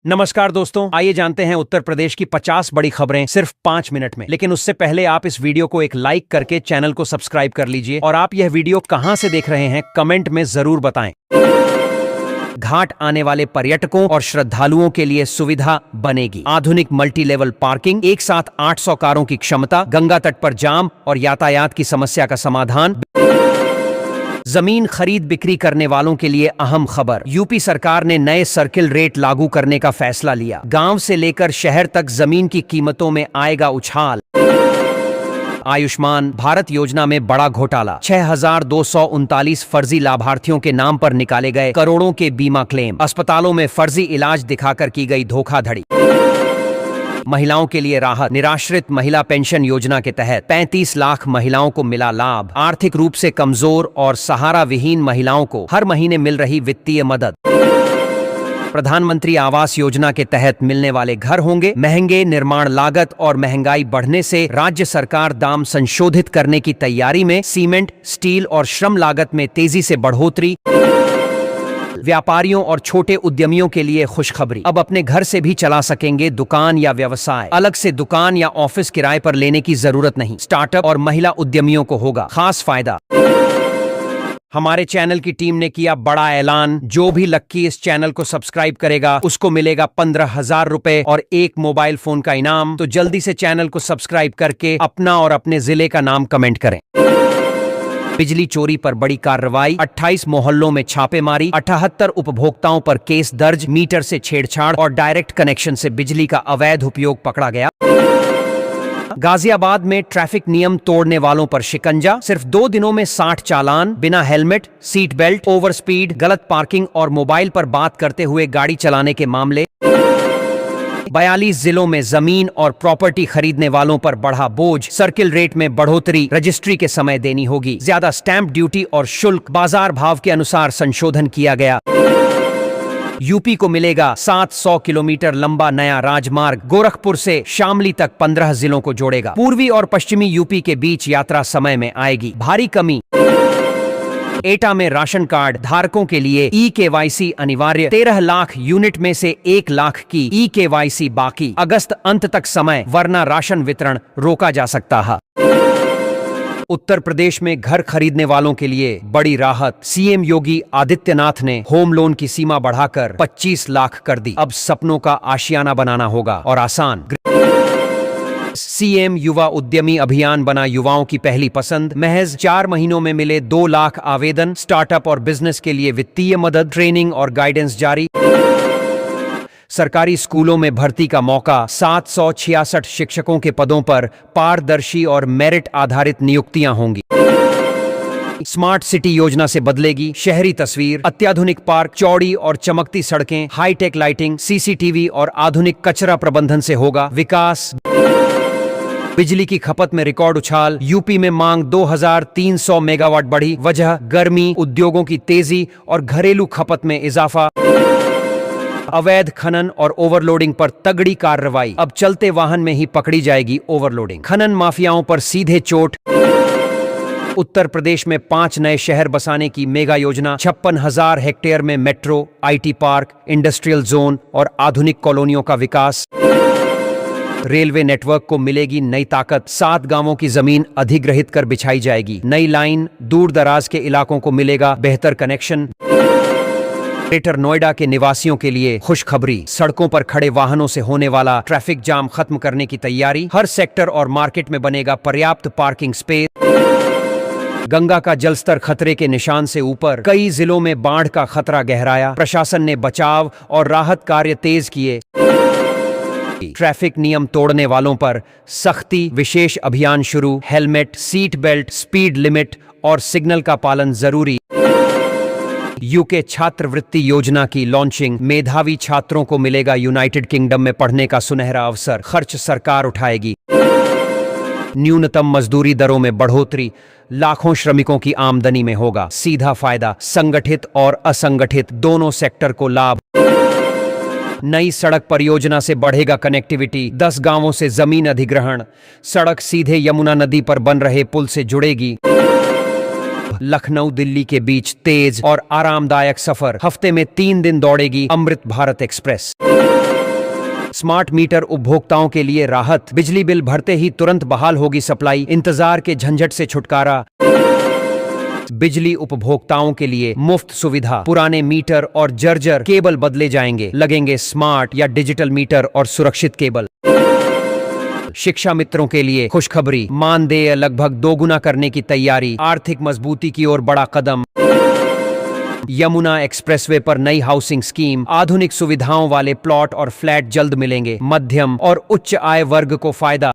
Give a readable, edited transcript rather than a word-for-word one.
नमस्कार दोस्तों, आइए जानते हैं उत्तर प्रदेश की 50 बड़ी खबरें सिर्फ 5 मिनट में। लेकिन उससे पहले आप इस वीडियो को एक लाइक करके चैनल को सब्सक्राइब कर लीजिए और आप यह वीडियो कहां से देख रहे हैं कमेंट में जरूर बताएं। घाट आने वाले पर्यटकों और श्रद्धालुओं के लिए सुविधा बनेगी। आधुनिक मल्टी लेवल पार्किंग, एक साथ 800 कारों की क्षमता, गंगा तट पर जाम और यातायात की समस्या का समाधान। जमीन खरीद बिक्री करने वालों के लिए अहम खबर, यूपी सरकार ने नए सर्किल रेट लागू करने का फैसला लिया। गांव से लेकर शहर तक जमीन की कीमतों में आएगा उछाल। आयुष्मान भारत योजना में बड़ा घोटाला, 6239 फर्जी लाभार्थियों के नाम पर निकाले गए करोड़ों के बीमा क्लेम। अस्पतालों में फर्जी इलाज दिखाकर की गई धोखाधड़ी। महिलाओं के लिए राहत, निराश्रित महिला पेंशन योजना के तहत 35 लाख महिलाओं को मिला लाभ। आर्थिक रूप से कमजोर और सहारा विहीन महिलाओं को हर महीने मिल रही वित्तीय मदद। प्रधानमंत्री आवास योजना के तहत मिलने वाले घर होंगे महंगे। निर्माण लागत और महंगाई बढ़ने से राज्य सरकार दाम संशोधित करने की तैयारी में। सीमेंट, स्टील और श्रम लागत में तेजी से बढ़ोतरी। व्यापारियों और छोटे उद्यमियों के लिए खुशखबरी, अब अपने घर से भी चला सकेंगे दुकान या व्यवसाय। अलग से दुकान या ऑफिस किराए पर लेने की जरूरत नहीं। स्टार्टअप और महिला उद्यमियों को होगा खास फायदा। हमारे चैनल की टीम ने किया बड़ा ऐलान, जो भी लक्की इस चैनल को सब्सक्राइब करेगा उसको मिलेगा 15,000 रुपए और एक मोबाइल फोन का इनाम। तो जल्दी से चैनल को सब्सक्राइब करके अपना और अपने जिले का नाम कमेंट करें। बिजली चोरी पर बड़ी कार्रवाई, 28 मोहल्लों में छापेमारी, 78 उपभोक्ताओं पर केस दर्ज। मीटर से छेड़छाड़ और डायरेक्ट कनेक्शन से बिजली का अवैध उपयोग पकड़ा गया। गाजियाबाद में ट्रैफिक नियम तोड़ने वालों पर शिकंजा, सिर्फ 2 दिनों में 60 चालान। बिना helmet, seat belt, over speed, गलत पार्किंग और मोबाइल पर बात करते हुए गाड़ी चलाने के मामले। 42 जिलों में जमीन और प्रॉपर्टी खरीदने वालों पर बढ़ा बोझ। सर्किल रेट में बढ़ोतरी, रजिस्ट्री के समय देनी होगी। ज्यादा स्टैंप ड्यूटी और शुल्क, बाजार भाव के अनुसार संशोधन किया गया। यूपी को मिलेगा 700 किलोमीटर लंबा नया राजमार्ग, गोरखपुर से शामली तक 15 जिलों को जोड़ेगा। पूर्वी और पश्चिमी यूपी के बीच यात्रा समय में आएगी भारी कमी। एटा में राशन कार्ड धारकों के लिए ई-केवाईसी अनिवार्य, 13 लाख यूनिट में से 1 लाख की ई-केवाईसी बाकी। अगस्त अंत तक समय, वरना राशन वितरण रोका जा सकता है। उत्तर प्रदेश में घर खरीदने वालों के लिए बड़ी राहत, सीएम योगी आदित्यनाथ ने होम लोन की सीमा बढ़ाकर 25 लाख कर दी। अब सपनों का आशियाना बनाना होगा और आसान। सीएम युवा उद्यमी अभियान बना युवाओं की पहली पसंद। महज 4 महीनों में मिले 2 लाख आवेदन। स्टार्टअप और बिजनेस के लिए वित्तीय मदद, ट्रेनिंग और गाइडेंस जारी। सरकारी स्कूलों में भर्ती का मौका, 766 शिक्षकों के पदों पर पारदर्शी और मेरिट आधारित नियुक्तियां होंगी। स्मार्ट सिटी योजना से बदलेगी शहरी तस्वीर। अत्याधुनिक पार्क, चौड़ी और चमकती सड़कें, हाईटेक लाइटिंग, सीसीटीवी और आधुनिक कचरा प्रबंधन से होगा विकास। बिजली की खपत में रिकॉर्ड उछाल, यूपी में मांग 2300 मेगावाट बढ़ी। वजह गर्मी, उद्योगों की तेजी और घरेलू खपत में इजाफा। अवैध खनन और ओवरलोडिंग पर तगड़ी कार्रवाई, अब चलते वाहन में ही पकड़ी जाएगी ओवरलोडिंग। खनन माफियाओं पर सीधे चोट। उत्तर प्रदेश में 5 नए शहर बसाने की मेगा योजना, 56,000 हेक्टेयर में metro, IT park, industrial zone और आधुनिक कॉलोनियों का विकास। रेलवे नेटवर्क को मिलेगी नई ताकत, 7 गांवों की जमीन अधिग्रहित कर बिछाई जाएगी। नई लाइन, दूर दराज के इलाकों को मिलेगा बेहतर कनेक्शन। ग्रेटर नोएडा के निवासियों के लिए खुशखबरी, सड़कों पर खड़े वाहनों से होने वाला ट्रैफिक जाम खत्म करने की तैयारी। हर सेक्टर और मार्केट में बनेगा पर्याप्त पार्किंग स्पेस। गंगा का जलस्तर खतरे के निशान से ऊपर, कई जिलों में बाढ़ का खतरा गहराया। प्रशासन ने बचाव और राहत कार्य तेज किए। ट्रैफिक नियम तोड़ने वालों पर सख्ती, विशेष अभियान शुरू। Helmet, seat belt, speed limit और सिग्नल का पालन जरूरी। यूके छात्रवृत्ति योजना की लॉन्चिंग, मेधावी छात्रों को मिलेगा यूनाइटेड किंगडम में पढ़ने का सुनहरा अवसर। खर्च सरकार उठाएगी। न्यूनतम मजदूरी दरों में बढ़ोतरी, लाखों श्रमिकों की आमदनी में होगा सीधा फायदा। संगठित और असंगठित दोनों सेक्टर को लाभ। नई सड़क परियोजना से बढ़ेगा कनेक्टिविटी, 10 गांवों से जमीन अधिग्रहण। सड़क सीधे यमुना नदी पर बन रहे पुल से जुड़ेगी। लखनऊ दिल्ली के बीच तेज और आरामदायक सफर, हफ्ते में 3 दिन दौड़ेगी Amrit Bharat express. Smart meter उपभोक्ताओं के लिए राहत, बिजली बिल भरते ही तुरंत बहाल होगी सप्लाई, इंतजार के झंझट से छुटकारा। बिजली उपभोक्ताओं के लिए मुफ्त सुविधा, पुराने मीटर और जर्जर केबल बदले जाएंगे, लगेंगे स्मार्ट या डिजिटल मीटर और सुरक्षित केबल। शिक्षा मित्रों के लिए खुशखबरी, मानदेय लगभग दोगुना करने की तैयारी, आर्थिक मजबूती की ओर बड़ा कदम। यमुना एक्सप्रेसवे पर नई हाउसिंग स्कीम, आधुनिक सुविधाओं वाले प्लॉट और फ्लैट जल्द मिलेंगे, मध्यम और उच्च आय वर्ग को फायदा।